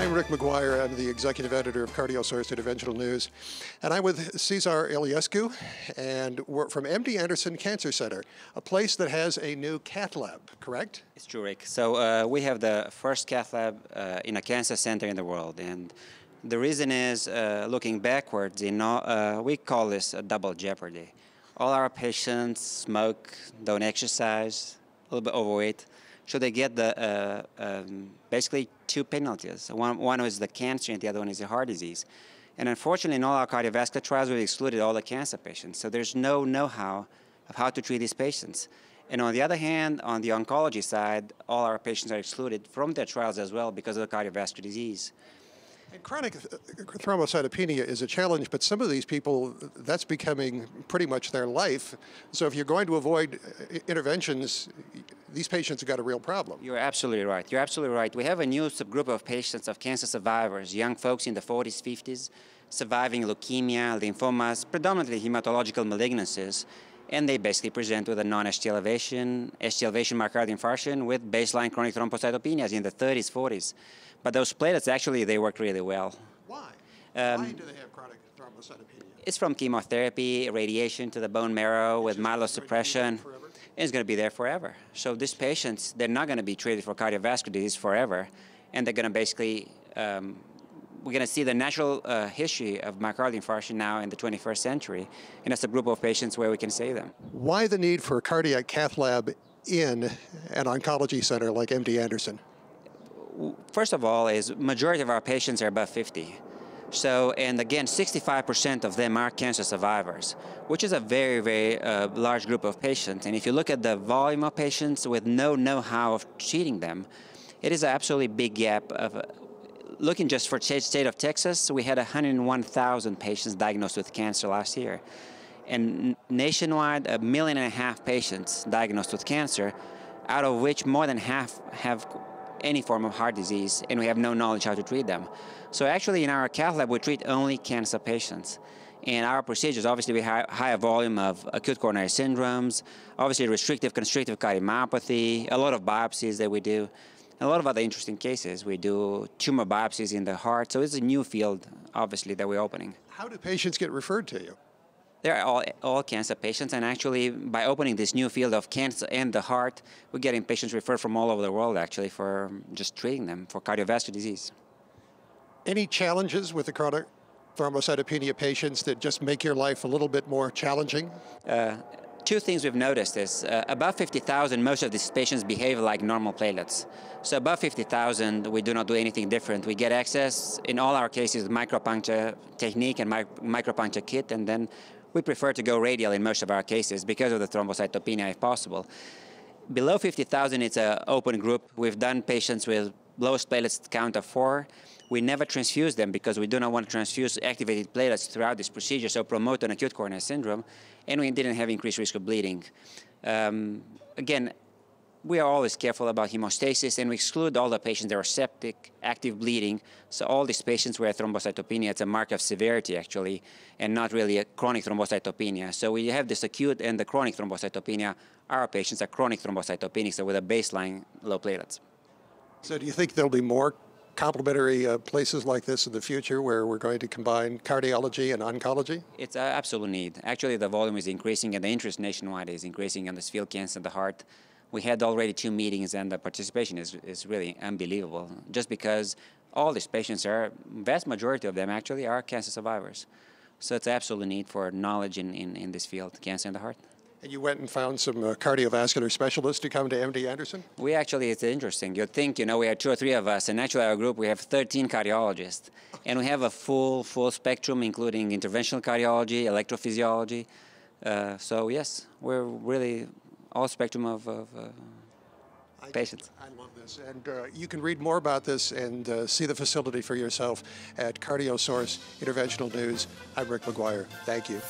I'm Rick McGuire. I'm the executive editor of CardioSource Interventional News. And I'm with Cezar Iliescu, and we're from MD Anderson Cancer Center, a place that has a new Cath lab, correct? It's true, Rick. So we have the first Cath lab in a cancer center in the world. And the reason is, looking backwards, we call this a double jeopardy. All our patients smoke, don't exercise, a little bit overweight. So they get the basically two penalties. One is the cancer and the other one is the heart disease. And unfortunately, in all our cardiovascular trials, we've excluded all the cancer patients. So there's no know-how of how to treat these patients. And on the other hand, on the oncology side, all our patients are excluded from their trials as well because of the cardiovascular disease. And chronic thrombocytopenia is a challenge, but some of these people, that's becoming pretty much their life. So if you're going to avoid interventions, these patients have got a real problem. You're absolutely right. You're absolutely right. We have a new subgroup of patients, of cancer survivors, young folks in the 40s, 50s, surviving leukemia, lymphomas, predominantly hematological malignancies, and they basically present with a non-ST elevation, ST elevation myocardial infarction with baseline chronic thrombocytopenias in the 30s, 40s. But those platelets, actually, they work really well. Why? Why do they have chronic thrombocytopenia? It's from chemotherapy, radiation to the bone marrow with myelosuppression. And it's going to be there forever. So these patients, they're not going to be treated for cardiovascular disease forever. And they're going to basically, we're going to see the natural history of myocardial infarction now in the 21st century. And that's a group of patients where we can save them. Why the need for a cardiac cath lab in an oncology center like MD Anderson? First of all, is majority of our patients are above 50. So, and again, 65% of them are cancer survivors, which is a very, very large group of patients. And if you look at the volume of patients with no know-how of treating them, it is an absolutely big gap. Of looking just for the state of Texas, we had 101,000 patients diagnosed with cancer last year. And nationwide, 1.5 million patients diagnosed with cancer, out of which more than half have any form of heart disease, and we have no knowledge how to treat them. So actually in our cath lab, we treat only cancer patients. And our procedures, obviously we have higher volume of acute coronary syndromes, obviously restrictive constrictive cardiomyopathy, a lot of biopsies that we do, a lot of other interesting cases. We do tumor biopsies in the heart, so it's a new field, obviously, that we're opening. How do patients get referred to you? They're all cancer patients, and actually by opening this new field of cancer and the heart, we're getting patients referred from all over the world actually for just treating them for cardiovascular disease. Any challenges with the chronic thrombocytopenia patients that just make your life a little bit more challenging? Two things we've noticed is above 50,000, most of these patients behave like normal platelets. So above 50,000, we do not do anything different. We get access, in all our cases, micropuncture technique and micropuncture kit, and then we prefer to go radial in most of our cases because of the thrombocytopenia if possible. Below 50,000, it's an open group. We've done patients with lowest platelets count of 4. We never transfuse them because we do not want to transfuse activated platelets throughout this procedure, so promote an acute coronary syndrome, and we didn't have increased risk of bleeding. Again, we are always careful about hemostasis, and we exclude all the patients that are septic, active bleeding. So all these patients who have thrombocytopenia, it's a mark of severity actually, and not really a chronic thrombocytopenia. So we have this acute and the chronic thrombocytopenia. Our patients are chronic thrombocytopenic, so with a baseline low platelets. So do you think there'll be more complementary places like this in the future where we're going to combine cardiology and oncology? It's an absolute need. Actually, the volume is increasing and the interest nationwide is increasing in this field, cancer and the heart. We had already 2 meetings and the participation is really unbelievable, just because all these patients are, vast majority of them actually are cancer survivors. So it's absolute need for knowledge in this field, cancer and the heart. And you went and found some cardiovascular specialists to come to MD Anderson? We actually, it's interesting. You'd think, we have 2 or 3 of us, and actually our group, we have 13 cardiologists. And we have a full spectrum, including interventional cardiology, electrophysiology. So yes, we're really all spectrum of patients. I love this. And you can read more about this and see the facility for yourself at CardioSource Interventional News. I'm Rick McGuire. Thank you.